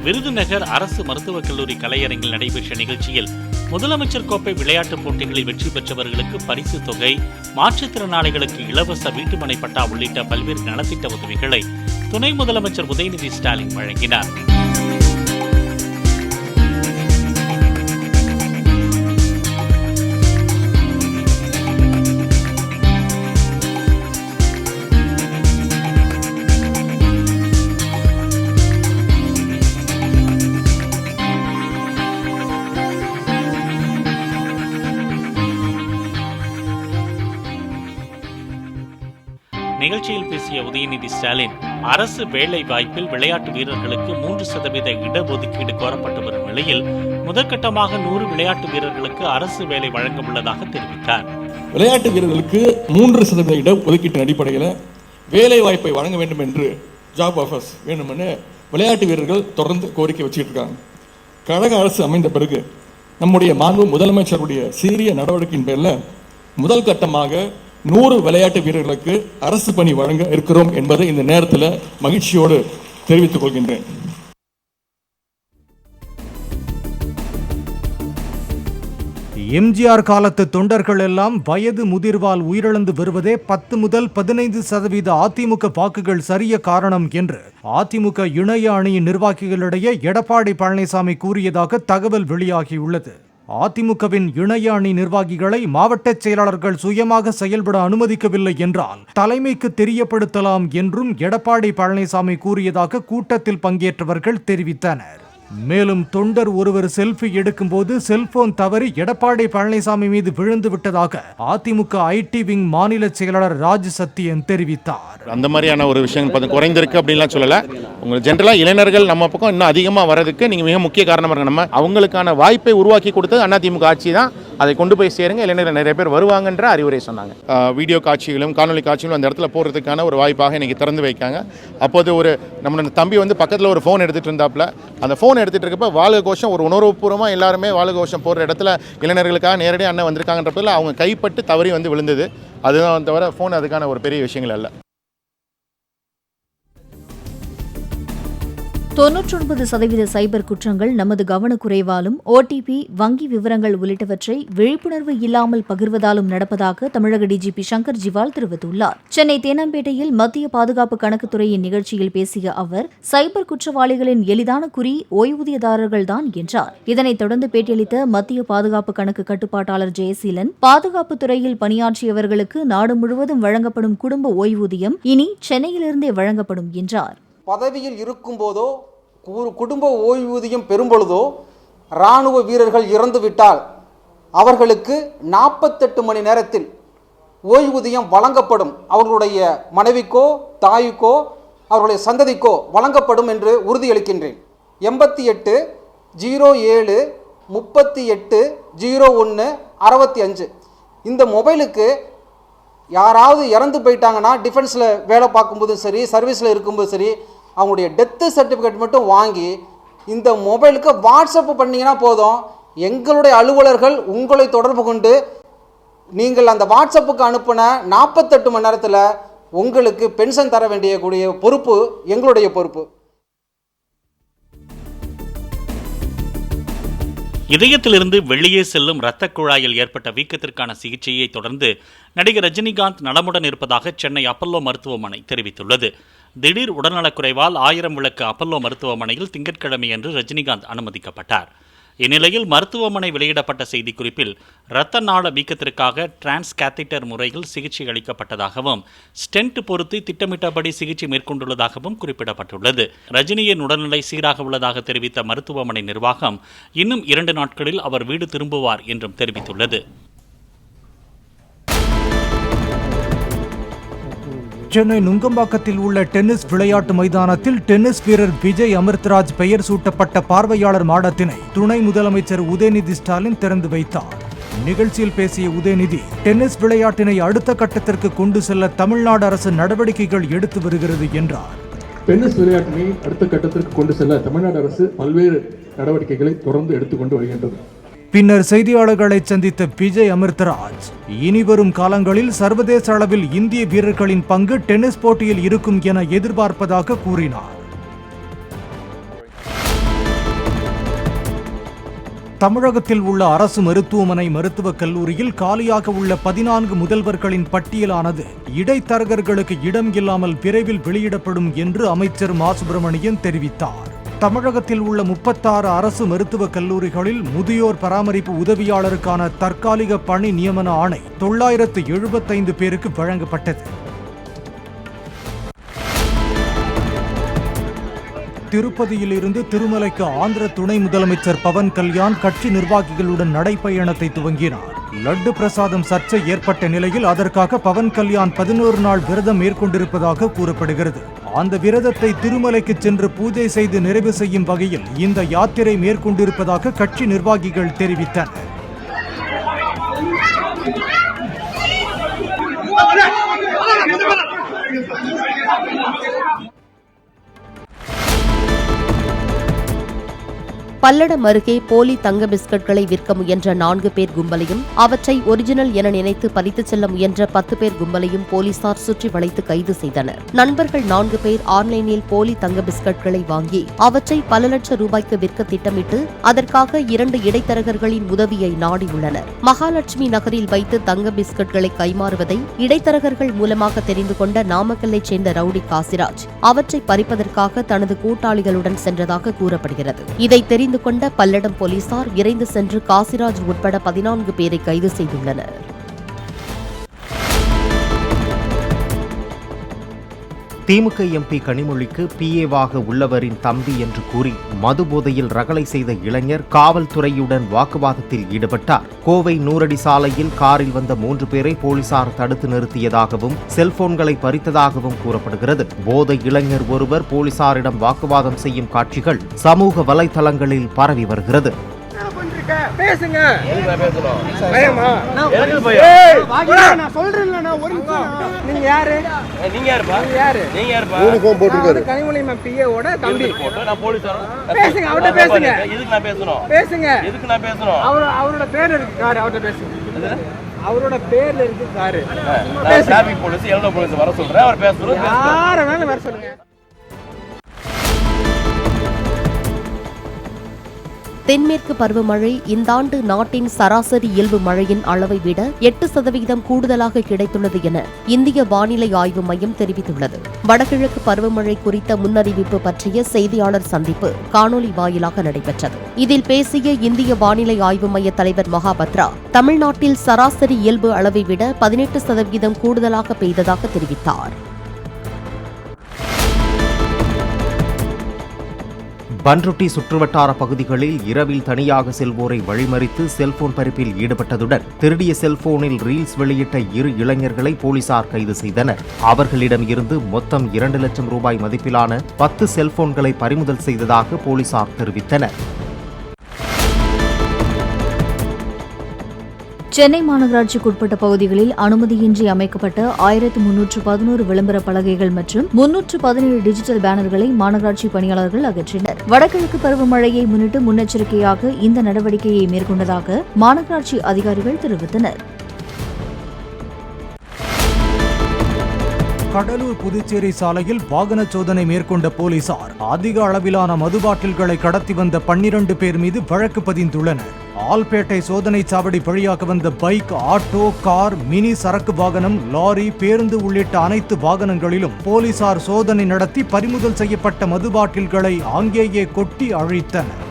விருதுநகர் அரசு மருத்துவக் கல்லூரி கலையரங்கில் நடைபெற்ற நிகழ்ச்சியில் முதலமைச்சர் கோப்பை விளையாட்டுப் போட்டிகளில் வெற்றி பெற்றவர்களுக்கு பரிசு தொகை, மாற்றுத்திறனாளிகளுக்கு இலவச வீட்டுமனை பட்டா உள்ளிட்ட பல்வேறு நலத்திட்ட உதவிகளை துணை முதலமைச்சர் உதயநிதி ஸ்டாலின் வழங்கினார். நிகழ்ச்சியில் பேசிய உதயநிதி ஸ்டாலின், அரசு வேலை வாய்ப்பில் விளையாட்டு வீரர்களுக்கு 3% இடஒதுக்கீடு கோரப்பட்டு வரும் நிலையில் முதற்கட்டமாக 100 விளையாட்டு வீரர்களுக்கு அரசு வேலை வழங்க உள்ளதாக தெரிவித்தார். விளையாட்டு வீரர்களுக்கு 3% இடஒதுக்கீட்டின் அடிப்படையில் வேலை வாய்ப்பை வழங்க வேண்டும் என்று ஜாப் ஆஃபர்ஸ் வேண்டுமென்று விளையாட்டு வீரர்கள் தொடர்ந்து கோரிக்கை வச்சுக்கிட்டு இருக்காங்க. கழக அரசு அமைந்த பிறகு நம்முடைய மாண்பு முதலமைச்சருடைய சீரிய நடவடிக்கையின் பேரில் முதல் கட்டமாக 100 விளையாட்டு வீரர்களுக்கு அரசு பணி வழங்க இருக்கிறோம் என்பதை இந்த நேரத்தில் மகிழ்ச்சியோடு தெரிவித்துக் கொள்கின்றேன். எம்ஜிஆர் காலத்து தொண்டர்கள் எல்லாம் வயது முதிர்வால் உயிரிழந்து வருவதே 10 முதல் 15% அதிமுக வாக்குகள் சரிய காரணம் என்று அதிமுக இணைய அணியின் நிர்வாகிகளிடையே எடப்பாடி பழனிசாமி கூறியதாக தகவல் வெளியாகியுள்ளது. அதிமுகவின் இணைய அணி நிர்வாகிகளை மாவட்ட செயலாளர்கள் சுயமாக செயல்பட அனுமதிக்கவில்லை என்றால் தலைமைக்கு தெரியப்படுத்தலாம் என்றும் எடப்பாடி பழனிசாமி கூறியதாக கூட்டத்தில் பங்கேற்றவர்கள் தெரிவித்தனர். மேலும் தொண்டர் ஒருவர் செல்ஃபி எடுக்கும்போது செல்போன் தவறி எடப்பாடி பழனிசாமி மீது விழுந்து விட்டதாக அதிமுக ஐடி விங் மாநில செயலாளர் ராஜ் சத்தியன் தெரிவித்தார். அந்த மாதிரியான ஒரு விஷயம் குறைந்திருக்கு அப்படின்லாம் சொல்லல. உங்களுக்கு ஜென்ரலா இளைஞர்கள் நம்ம பக்கம் இன்னும் அதிகமா வரதுக்கு நீங்க மிக முக்கிய காரணமா இருக்கு. நம்ம அவங்களுக்கான வாய்ப்பை உருவாக்கி கொடுத்தது அதிமுக ஆட்சி தான். அதை கொண்டு போய் சேருங்க, இளைஞர்கள் நிறைய பேர் வருவாங்கன்ற அறிவுரை சொன்னாங்க. வீடியோ காட்சிகளும் காணொலி காட்சிகளும் அந்த இடத்துல போடுறதுக்கான ஒரு வாய்ப்பாக இன்னைக்கு திறந்து வைக்காங்க. அப்போது ஒரு நம்மளோட தம்பி வந்து பக்கத்தில் ஒரு ஃபோன் எடுத்துகிட்டு இருந்தாப்புல, அந்த ஃபோன் எடுத்துகிட்டு இருக்கப்ப வாழ்க கோஷம் ஒரு உணர்வுபூர்வமாக எல்லாருமே வாழ்க கோஷம் போடுற இடத்துல இளைஞர்களுக்காக நேரடியாக அண்ணன் வந்திருக்காங்கன்றப்பல அவங்க கைப்பட்டு தவறி வந்து விழுந்தது. அதுதான் தவிர ஃபோன் அதுக்கான ஒரு பெரிய விஷயங்கள் அல்ல. 99% சைபர் குற்றங்கள் நமது கவனக்குறைவாலும் ஓடிபி, வங்கி விவரங்கள் உள்ளிட்டவற்றை விழிப்புணர்வு இல்லாமல் பகிர்வதாலும் நடப்பதாக தமிழக டிஜிபி சங்கர் ஜிவால் தெரிவித்துள்ளார். சென்னை தேனாம்பேட்டையில் மத்திய பாதுகாப்பு கணக்குத்துறையின் நிகழ்ச்சியில் பேசிய அவர், சைபர் குற்றவாளிகளின் எளிதான குறி ஓய்வூதியதாரர்கள்தான் என்றார். இதனைத் தொடர்ந்து பேட்டியளித்த மத்திய பாதுகாப்பு கணக்கு கட்டுப்பாட்டாளர் ஜெயசீலன், பாதுகாப்பு துறையில் பணியாற்றியவர்களுக்கு நாடு முழுவதும் வழங்கப்படும் குடும்ப ஓய்வூதியம் இனி சென்னையிலிருந்தே வழங்கப்படும் என்றார். பதவியில் இருக்கும்போதோ குடும்ப ஓய்வூதியம் பெறும்பொழுதோ இராணுவ வீரர்கள் இறந்துவிட்டால் அவர்களுக்கு 48 மணி நேரத்தில் ஓய்வூதியம் வழங்கப்படும். அவர்களுடைய மனைவிக்கோ தாய்க்கோ அவர்களுடைய சந்ததிக்கோ வழங்கப்படும் என்று உறுதியளிக்கின்றேன். 88-07-38-01-65 இந்த மொபைலுக்கு யாராவது இறந்து போயிட்டாங்கன்னா டிஃபென்ஸில் வேலை பார்க்கும்போதும் சரி, சர்வீஸில் இருக்கும்போதும் சரி, அவங்களுடைய டெத்து சர்டிஃபிகேட் மட்டும் வாங்கி இந்த மொபைலுக்கு வாட்ஸ்அப் பண்ணிங்கன்னா போதும். எங்களுடைய அலுவலர்கள் உங்களை தொடர்பு கொண்டு நீங்கள் அந்த வாட்ஸ்அப்புக்கு அனுப்பின 48 மணி நேரத்தில் உங்களுக்கு பென்ஷன் தர வேண்டிய பொறுப்பு எங்களுடைய பொறுப்பு. இதயத்திலிருந்து வெளியே செல்லும் இரத்த குழாயில் ஏற்பட்ட வீக்கத்திற்கான சிகிச்சையை தொடர்ந்து நடிகர் ரஜினிகாந்த் நலமுடன் இருப்பதாக சென்னை அப்பல்லோ மருத்துவமனை தெரிவித்துள்ளது. திடீர் உடல்நலக்குறைவால் 1000 விளக்கு அப்பல்லோ மருத்துவமனையில் திங்கட்கிழமையன்று ரஜினிகாந்த் அனுமதிக்கப்பட்டார். இந்நிலையில் மருத்துவமனை வெளியிடப்பட்ட செய்திக்குறிப்பில் இரத்த நாள வீக்கத்திற்காக டிரான்ஸ் கேத்தீட்டர் முறையில் சிகிச்சை அளிக்கப்பட்டதாகவும் ஸ்டென்ட் பொருத்தி திட்டமிட்டபடி சிகிச்சை மேற்கொண்டுள்ளதாகவும் குறிப்பிடப்பட்டுள்ளது. ரஜினியின் உடல்நிலை சீராக உள்ளதாக தெரிவித்த மருத்துவமனை நிர்வாகம் இன்னும் 2 நாட்களில் அவர் வீடு திரும்புவார் என்றும் தெரிவித்துள்ளது. சென்னை நுங்கம்பாக்கத்தில் உள்ள டென்னிஸ் விளையாட்டு மைதானத்தில் டென்னிஸ் வீரர் விஜய் அமிர்தராஜ் பெயர் சூட்டப்பட்ட பார்வையாளர் மாடத்தினை துணை முதலமைச்சர் உதயநிதி ஸ்டாலின் திறந்து வைத்தார். நிகழ்ச்சியில் பேசிய உதயநிதி, டென்னிஸ் விளையாட்டினை அடுத்த கட்டத்திற்கு கொண்டு செல்ல தமிழ்நாடு அரசு நடவடிக்கைகள் எடுத்து வருகிறது என்றார். டென்னிஸ் விளையாட்டினை அடுத்த கட்டத்திற்கு கொண்டு செல்ல தமிழ்நாடு அரசு பல்வேறு நடவடிக்கைகளை தொடர்ந்து எடுத்துக்கொண்டு வருகின்றது. பின்னர் செய்தியாளர்களை சந்தித்த விஜய் அமிர்தராஜ், இனிவரும் காலங்களில் சர்வதேச அளவில் இந்திய வீரர்களின் பங்கு டென்னிஸ் போட்டியில் இருக்கும் என எதிர்பார்ப்பதாக கூறினார். தமிழகத்தில் உள்ள அரசு மருத்துவமனை மருத்துவக் கல்லூரியில் காலியாக உள்ள 14 முதல்வர்களின் பட்டியலானது இடைத்தரகர்களுக்கு இடம் இல்லாமல் விரைவில் வெளியிடப்படும் என்று அமைச்சர் மா சுப்பிரமணியன் தெரிவித்தார். தமிழகத்தில் உள்ள 36 அரசு மருத்துவக் கல்லூரிகளில் முதியோர் பராமரிப்பு உதவியாளருக்கான தற்காலிக பணி நியமன ஆணை 975 பேருக்கு வழங்கப்பட்டது. திருப்பதியில் இருந்து திருமலைக்கு ஆந்திர துணை முதலமைச்சர் பவன் கல்யாண் கட்சி நிர்வாகிகளுடன் நடைபயணத்தை துவங்கினார். லட்டு பிரசாதம் சர்ச்சை ஏற்பட்ட நிலையில் அதற்காக பவன் கல்யாண் 11 நாள் விரதம் மேற்கொண்டிருப்பதாக கூறப்படுகிறது. அந்த விரதத்தை திருமலைக்கு சென்று பூஜை செய்து நிறைவு செய்யும் வகையில் இந்த யாத்திரை மேற்கொண்டிருப்பதாக கட்சி நிர்வாகிகள் தெரிவித்தனர். பல்லடம் அருகே போலி தங்க பிஸ்கட்களை விற்க முயன்ற 4 பேர் கும்பலையும் அவற்றை ஒரிஜினல் என நினைத்து பறித்துச் செல்ல முயன்ற 10 பேர் கும்பலையும் போலீசார் சுற்றி வளைத்து கைது செய்தனர். நண்பர்கள் 4 பேர் ஆன்லைனில் போலி தங்க பிஸ்கட்களை வாங்கி அவற்றை பல லட்சம் ரூபாய்க்கு விற்க திட்டமிட்டு அதற்காக 2 இடைத்தரகர்களின் உதவியை நாடியுள்ளனர். மகாலட்சுமி நகரில் வைத்து தங்க பிஸ்கட்களை கைமாறுவதை இடைத்தரகர்கள் மூலமாக தெரிந்து கொண்ட நாமக்கல்லைச் சேர்ந்த ரவுடி காசிராஜ் அவற்றை பறிப்பதற்காக தனது கூட்டாளிகளுடன் சென்றதாக கூறப்படுகிறது. இதை தெரிந்து கொண்ட பல்லடம் போலீசார் விரைந்து சென்று காசிராஜ் உட்பட 14 பேரை கைது செய்துள்ளனர். திமுக எம்பி கனிமொழிக்கு பிஏவாக உள்ளவரின் தம்பி என்று கூறி மது போதையில் ரகளை செய்த இளைஞர் காவல்துறையுடன் வாக்குவாதத்தில் ஈடுபட்டார். கோவை நூறடி சாலையில் காரில் வந்த 3 பேரை போலீசார் தடுத்து நிறுத்தியதாகவும் செல்போன்களை பறித்ததாகவும் கூறப்படுகிறது. போதை இளைஞர் ஒருவர் போலீசாரிடம் வாக்குவாதம் செய்யும் காட்சிகள் சமூக வலைதளங்களில் பரவி வருகிறது. பேசுங்க. நீங்க யாரு? கனிமொழி பிஏவோட தம்பி. பேசுங்க, அவர்கிட்ட பேசுங்க. பேசுங்க. அவரோட பேர் இருக்கு காரு, அவர்கிட்ட பேசுங்க. அவரோட பேர்ல இருக்கு காரு. வர சொல்றேன், அவர் பேசுறோம். யார வேணாலும் வர சொல்லுங்க. தென்மேற்கு பருவமழை இந்த ஆண்டு நாட்டின் சராசரி இயல்பு மழையின் அளவை விட 8% கூடுதலாக கிடைத்துள்ளது என இந்திய வானிலை ஆய்வு மையம் தெரிவித்துள்ளது. வடகிழக்கு பருவமழை குறித்த முன்னறிவிப்பு பற்றிய செய்தியாளர் சந்திப்பு காணொலி வாயிலாக நடைபெற்றது. இதில் பேசிய இந்திய வானிலை ஆய்வு மைய தலைவர் மகாபத்ரா தமிழ்நாட்டில் சராசரி இயல்பு அளவை விட 18% கூடுதலாக பெய்ததாக தெரிவித்தார். பன்ருட்டி சுற்றுவட்டார பகுதிகளில் இரவில் தனியாக செல்வோரை வழிமறித்து செல்போன் பறிப்பில் ஈடுபட்டதுடன் திருடிய செல்போனில் ரீல்ஸ் வெளியிட்ட 2 இளைஞர்களை போலீசார் கைது செய்தனர். அவர்களிடம் இருந்து மொத்தம் 2 லட்சம் ரூபாய் மதிப்பிலான 10 செல்போன்களை பறிமுதல் செய்ததாக போலீசார் தெரிவித்தனர். சென்னை மாநகராட்சிக்குட்பட்ட பகுதிகளில் அனுமதியின்றி அமைக்கப்பட்ட 1311 விளம்பர பலகைகள் மற்றும் 317 டிஜிட்டல் பேனர்களை மாநகராட்சி பணியாளர்கள் அகற்றினர். வடகிழக்கு பருவமழையை முன்னிட்டு முன்னெச்சரிக்கையாக இந்த நடவடிக்கையை மேற்கொண்டதாக மாநகராட்சி அதிகாரிகள் தெரிவித்தனர். கடலூர் புதுச்சேரி சாலையில் வாகன சோதனை மேற்கொண்ட போலீசார் அதிக அளவிலான மது பாட்டில்களை கடத்தி வந்த 12 பேர் மீது வழக்கு பதிந்துள்ளனர். ஆல்பேட்டை சோதனை சாவடி வழியாக வந்த பைக், ஆட்டோ, கார், மினி சரக்கு வாகனம், லாரி, பேருந்து உள்ளிட்ட அனைத்து வாகனங்களிலும் போலீசார் சோதனை நடத்தி பறிமுதல் செய்யப்பட்ட மது பாட்டில்களை அங்கேயே கொட்டி அழித்தனர்.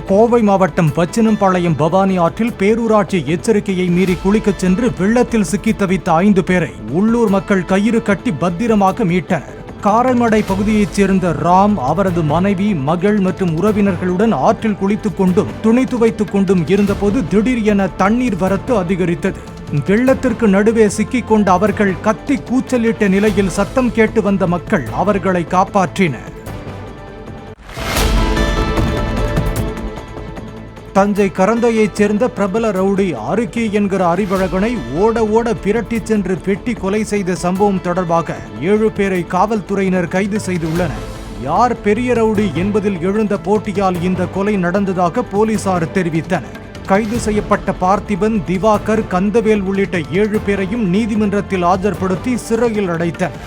கோவை மாவட்டம் பச்சினம்பாளையம் பவானி ஆற்றில் பேரூராட்சி எச்சரிக்கையை மீறி குளிக்கச் சென்று வெள்ளத்தில் சிக்கி தவித்த 5 பேரை உள்ளூர் மக்கள் கயிறு கட்டி பத்திரமாக மீட்டனர். காரைமடை பகுதியைச் சேர்ந்த ராம், அவரது மனைவி, மகள் மற்றும் உறவினர்களுடன் ஆற்றில் குளித்துக் கொண்டும் துணி துவைத்துக் கொண்டும் இருந்தபோது திடீர் என தண்ணீர் வரத்து அதிகரித்தது. வெள்ளத்திற்கு நடுவே சிக்கிக் கொண்ட அவர்கள் கத்தி கூச்சலிட்ட நிலையில் சத்தம் கேட்டு வந்த மக்கள் அவர்களை காப்பாற்றினர். தஞ்சை கரந்தையைச் சேர்ந்த பிரபல ரவுடி அருக்கி என்கிற அறிவழகனை ஓட ஓட பிரட்டிச் சென்று வெட்டி கொலை செய்த சம்பவம் தொடர்பாக 7 பேரை காவல்துறையினர் கைது செய்துள்ளனர். யார் பெரிய ரவுடி என்பதில் எழுந்த போட்டியால் இந்த கொலை நடந்ததாக போலீசார் தெரிவித்தனர். கைது செய்யப்பட்ட பார்த்திபன், திவாகர், கந்தவேல் உள்ளிட்ட 7 பேரையும் நீதிமன்றத்தில் ஆஜர்படுத்தி சிறையில் அடைத்தனர்.